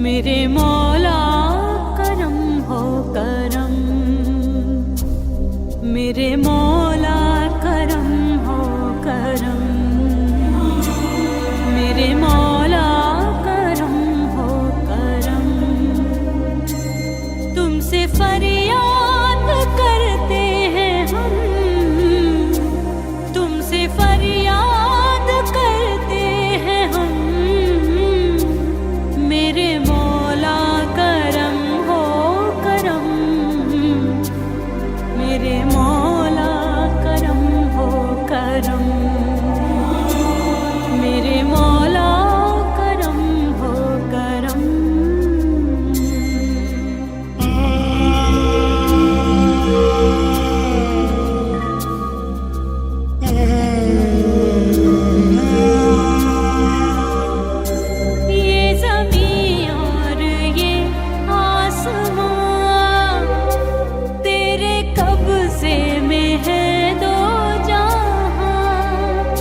मेरे मौला करम हो करम, मेरे मौला करम हो करम, मेरे मौला करम हो करम। तुमसे फरियाद करते हैं हम, तुमसे फरियाद करते हैं हम, मेरे मौला करम हो करम, मेरे मौला करम हो करम, मेरे मौला करम हो करम। ये ज़मीं और ये आसमां तेरे कब्ज़े में है दो जहां,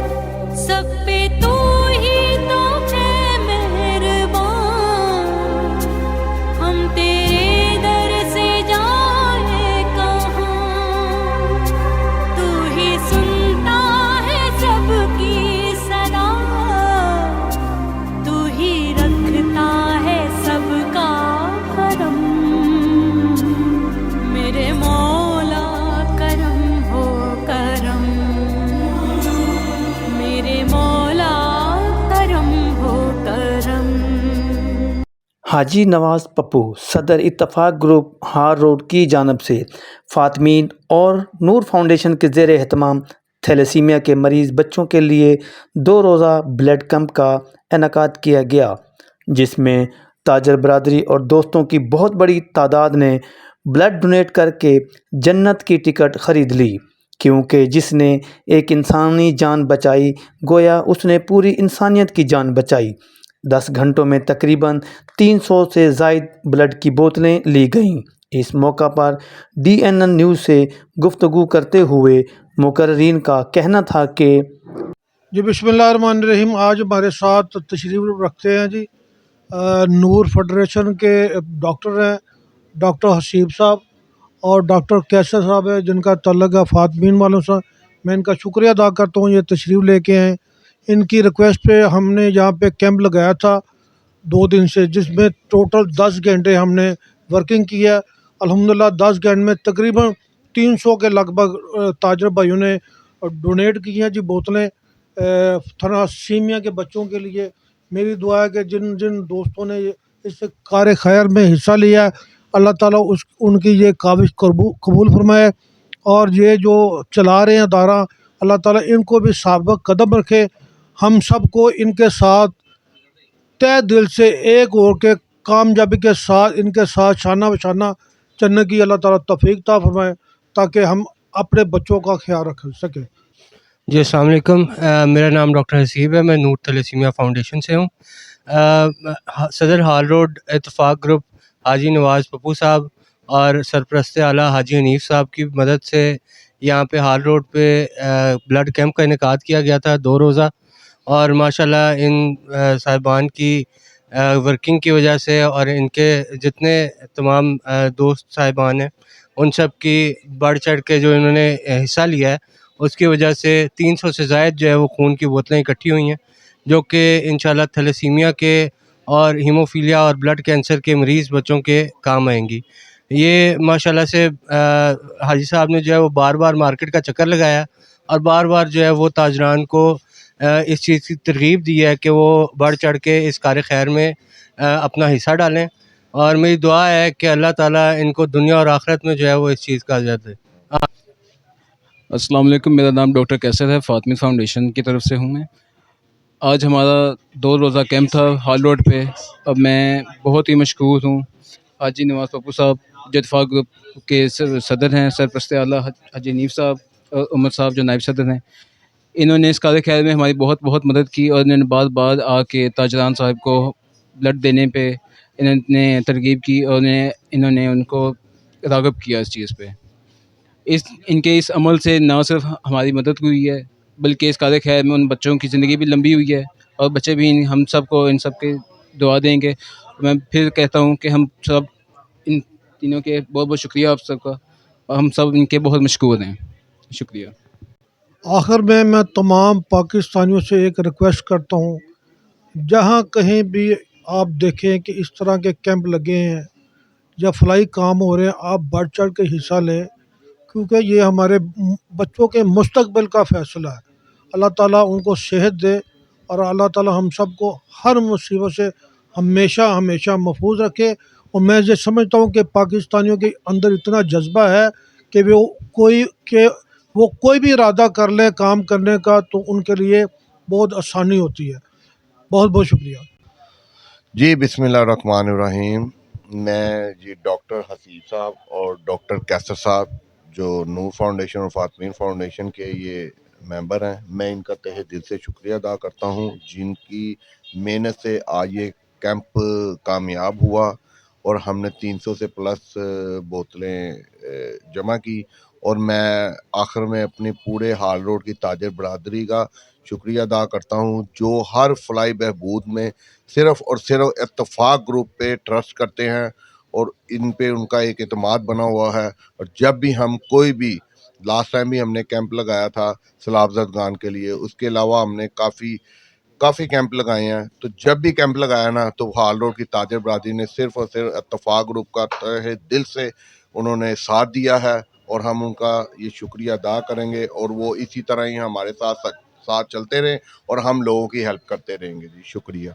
सब पे तू ही तो है मेहरबान, हम तेरे दर से जाए कहाँ। तू ही सुनता है सबकी सलाह, तू ही रखता है सबका करम, मेरे मौला करम हो करम, मेरे मौला करम हो करम। हाजी नवाज़ पप्पू सदर इत्तफाक ग्रुप हार रोड की जानब से फ़ातमीन और नूर फाउंडेशन के ज़ेर एहतमाम थैलेसीमिया के मरीज़ बच्चों के लिए 2 रोज़ा ब्लड कैंप का इनेकाद किया गया, जिसमें ताजर बरादरी और दोस्तों की बहुत बड़ी तादाद ने ब्लड डोनेट करके जन्नत की टिकट ख़रीद ली, क्योंकि जिसने एक इंसानी जान बचाई गोया उसने पूरी इंसानियत की जान बचाई। 10 घंटों में तकरीबन 300 से ज़ायद ब्लड की बोतलें ली गईं। इस मौका पर DNN न्यूज़ से गुफ्तगू करते हुए मुकर्रीन का कहना था कि जी बिस्मिल्लाहिर्रहमानिर्रहीम। आज हमारे साथ तशरीफ़ रखते हैं जी नूर फेडरेशन के डॉक्टर हैं डॉक्टर हसीब साहब और डॉक्टर कैसर साहब है, जिनका तल्लुक़ है फ़ातमीन वालों से। मैं इनका शुक्रिया अदा करता हूँ, ये तशरीफ़ लेके आए। इनकी रिक्वेस्ट पे हमने यहाँ पे कैंप लगाया था 2 दिन से, जिसमें टोटल 10 घंटे हमने वर्किंग की है। अल्हम्दुलिल्लाह 10 घंटे में तकरीबन 300 के लगभग ताजर भाइयों ने डोनेट की हैं जी बोतलें थैलेसीमिया के बच्चों के लिए। मेरी दुआ है कि जिन जिन दोस्तों ने इस कार खैर में हिस्सा लिया है, अल्लाह ताला उनकी ये काविश कबूल फरमाए, और ये जो चला रहे हैं अदारा, अल्लाह ताला इनको भी साबित कदम रखे। हम सबको इनके साथ तहे दिल से एक हो के कामयाबी के साथ इनके साथ शाना बशाना चलने की अल्लाह ताला तौफीक ता फरमाए, ताकि हम अपने बच्चों का ख्याल रख सकें। जी अस्सलाम वालेकुम। मेरा नाम डॉक्टर हसीब है, मैं नूर थैलेसीमिया फाउंडेशन से हूँ। सदर हाल रोड इत्तफाक ग्रुप हाजी नवाज़ पप्पू साहब और सरपरस्त आला हाजी हनीफ साहब की मदद से यहाँ पे हाल रोड पे ब्लड कैंप का इनेकाद किया गया था 2 रोज़ा, और माशाल्लाह इन साहिबान की वर्किंग की वजह से और इनके जितने तमाम दोस्त साहिबान हैं उन सब की बढ़ चढ़ के जो इन्होंने हिस्सा लिया है, उसकी वजह से 300 से ज़ायद जो है वो खून की बोतलें इकट्ठी हुई हैं, जो कि इंशाल्लाह थैलेसीमिया के और हीमोफीलिया और ब्लड कैंसर के मरीज़ बच्चों के काम आएंगी। ये माशाल्लाह से हाजी साहब ने जो है वो बार बार मार्केट का चक्कर लगाया और बार बार जो है वो ताजरान को इस चीज़ की तरगीब दी है कि वो बढ़ चढ़ के इस कार खैर में अपना हिस्सा डालें, और मेरी दुआ है कि अल्लाह ताला इनको दुनिया और आखिरत में जो है वो इस चीज़ का अजर दे। अस्सलाम वालेकुम। मेरा नाम डॉक्टर कैसर है, फ़ातमीन फाउंडेशन की तरफ से हूँ मैं। आज हमारा 2 रोज़ा कैंप था हाल रोड पे। अब मैं बहुत ही मशकूर हूँ हाजी नवाज़ पप्पू साहब जो इत्तफाक ग्रुप के सदर हैं, सरपरस्त आला हाजी हनीफ साहब और उमर साहब जो नायब सदर हैं। इन्होंने इस कार खैर में हमारी बहुत बहुत मदद की, और इन्होंने बार बार आके ताजरान साहब को ब्लड देने पे इन्होंने तरगीब की और इन्होंने उनको राग़िब किया इस चीज़ पे। इनके इस अमल से ना सिर्फ हमारी मदद हुई है, बल्कि इस कार खैर में उन बच्चों की ज़िंदगी भी लंबी हुई है, और बच्चे भी हम सब को इन सब के दुआ देंगे मैं फिर कहता हूँ कि हम सब इन तीनों के बहुत बहुत शुक्रिया आप सबका, और हम सब इनके बहुत मशकूर हैं। शुक्रिया। आखिर में मैं तमाम पाकिस्तानियों से एक रिक्वेस्ट करता हूँ, जहाँ कहीं भी आप देखें कि इस तरह के कैंप लगे हैं या फलाई काम हो रहे हैं, आप बढ़ चढ़ के हिस्सा लें, क्योंकि ये हमारे बच्चों के मुस्तकबिल का फ़ैसला है। अल्लाह ताला उनको सेहत दे और अल्लाह ताला हम सब को हर मुसीबत से हमेशा हमेशा महफूज रखे। और मैं ये समझता हूँ कि पाकिस्तानियों के अंदर इतना जज्बा है कि वो कोई भी इरादा कर ले काम करने का, तो उनके लिए बहुत आसानी होती है। बहुत बहुत शुक्रिया जी। बिस्मिल्लाहिर्रहमानिर्रहीम। मैं जी डॉक्टर हसीब साहब और डॉक्टर कैसर साहब जो नूर फाउंडेशन और फातमीन फाउंडेशन के ये मेंबर हैं, मैं इनका तहे दिल से शुक्रिया अदा करता हूँ, जिनकी मेहनत से आज ये कैंप कामयाब हुआ और हमने 300 से प्लस बोतलें जमा की। और मैं आखिर में अपनी पूरे हाल रोड की ताजर बरादरी का शुक्रिया अदा करता हूँ, जो हर फलाई बहबूद में सिर्फ़ और सिर्फ इत्तफाक ग्रुप पे ट्रस्ट करते हैं और इन पे उनका एक एतमाद बना हुआ है। और जब भी हम कोई भी, लास्ट टाइम भी हमने कैंप लगाया था सलाबजदगान के लिए, उसके अलावा हमने काफ़ी कैंप लगाए हैं। तो जब भी कैंप लगाया ना, तो हाल रोड की ताजर बरादरी ने सिर्फ़ और सिर्फ इत्तफाक ग्रुप का तहे दिल से उन्होंने साथ दिया है, और हम उनका ये शुक्रिया अदा करेंगे। और वो इसी तरह ही हमारे साथ चलते रहें और हम लोगों की हेल्प करते रहेंगे। जी शुक्रिया।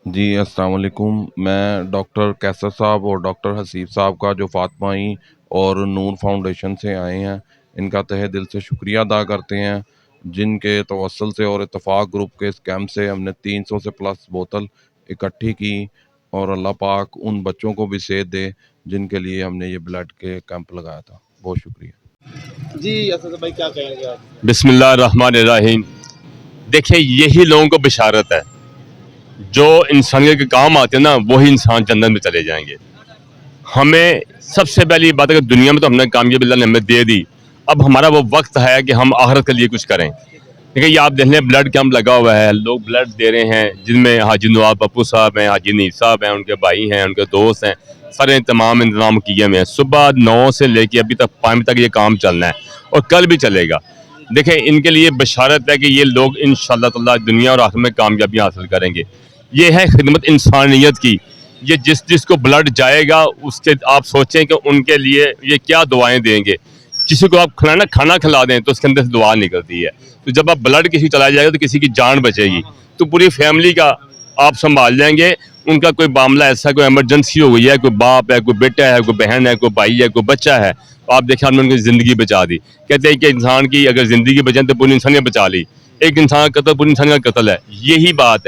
जी अस्सलाम वालेकुम। मैं डॉक्टर कैसर साहब और डॉक्टर हसीब साहब का, जो फातमाई और नूर फाउंडेशन से आए हैं, इनका तहे दिल से शुक्रिया अदा करते हैं, जिनके तवस्सुल से और इत्तफाक ग्रुप के इस कैंप से हमने 300 से प्लस बोतल इकट्ठी की। और अल्लाह पाक उन बच्चों को भी सेहत दे जिनके लिए हमने ये ब्लड के कैंप लगाया था। बहुत शुक्रिया। जी असद भाई, क्या कहेंगे आप? बिस्मिल्लाहिर्रहमानिर्रहीम। देखिए, यही लोगों को बिशारत है, जो इंसानियत के काम आते हैं ना, वही इंसान जन्नत में चले जाएंगे। हमें सबसे पहली बात है कि दुनिया में तो हमने कामयाबी अल्लाह ने हमें दे दी, अब हमारा वो वक्त है कि हम आखिरत के लिए कुछ करें। देखिए, ये आप देख लें, ब्लड कैंप लगा हुआ है, लोग ब्लड दे रहे हैं, जिनमें हाजी नवाब पप्पू साहब हैं, हाजी नीर साहब हैं, उनके भाई हैं, उनके दोस्त हैं, सारे तमाम इंतजाम किए हुए हैं। सुबह 9 से लेकर अभी तक 5 तक ये काम चलना है और कल भी चलेगा। देखें, इनके लिए बशारत है कि ये लोग इंशाअल्लाह ताला दुनिया और आखिरत में कामयाबी हासिल करेंगे। ये है खिदमत इंसानियत की। ये जिसको ब्लड जाएगा, उसके आप सोचें कि उनके लिए ये क्या दुआएं देंगे। किसी को आप खाना खिला दें तो उसके अंदर से दुआ निकलती है। तो जब आप ब्लड किसी चला जाएगा तो किसी की जान बचेगी, तो पूरी फैमिली का आप संभाल लेंगे। उनका कोई मामला ऐसा, कोई इमरजेंसी हो गई है, कोई बाप है, कोई बेटा है, कोई बहन है, कोई भाई है, कोई बच्चा है, तो आप देखें हमने उनकी ज़िंदगी बचा दी। कहते हैं कि इंसान की अगर ज़िंदगी बचाएं तो पूरी इंसानियत बचा ली। एक इंसान का कत्ल पूरी इंसानियत का कत्ल है। यही बात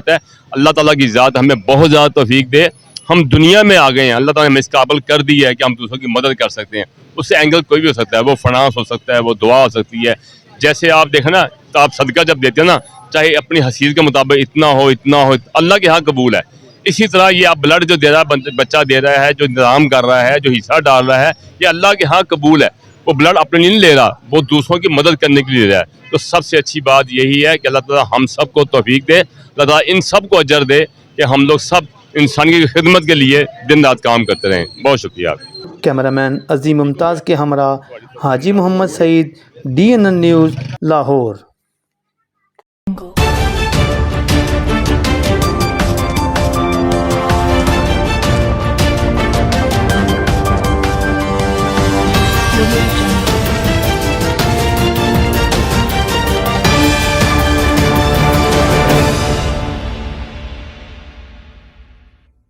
है। अल्लाह ताला की ज़ात हमें बहुत ज़्यादा तौफीक दे। हम दुनिया में आ गए हैं, अल्लाह ताला ने हमें इस काबिल कर दी है कि हम दूसरों की मदद कर सकते हैं। उससे एंगल कोई भी हो सकता है, वो फनास हो सकता है, वो दुआ हो सकती है। जैसे आप देखें ना, तो आप सदका जब देते हैं ना, चाहे अपनी हसीयत के मुताबिक इतना हो, अल्लाह के यहाँ कबूल है। इसी तरह ये आप ब्लड जो दे रहा है, बच्चा दे रहा है, जो इंतजाम कर रहा है, जो हिस्सा डाल रहा है, ये अल्लाह के यहाँ कबूल है। वो ब्लड अपने लिए नहीं ले रहा, वो दूसरों की मदद करने के लिए ले रहा है। तो सबसे अच्छी बात यही है कि अल्लाह ताला हम सब को तौफीक दे, अल्लाह ताला इन सब को अजर दे कि हम लोग सब इंसानी की खिदमत के लिए दिन रात काम करते रहें। बहुत शुक्रिया। कैमरामैन अजीम मुमताज़ के हमरा हाजी मोहम्मद सईद, DNN न्यूज़, लाहौर।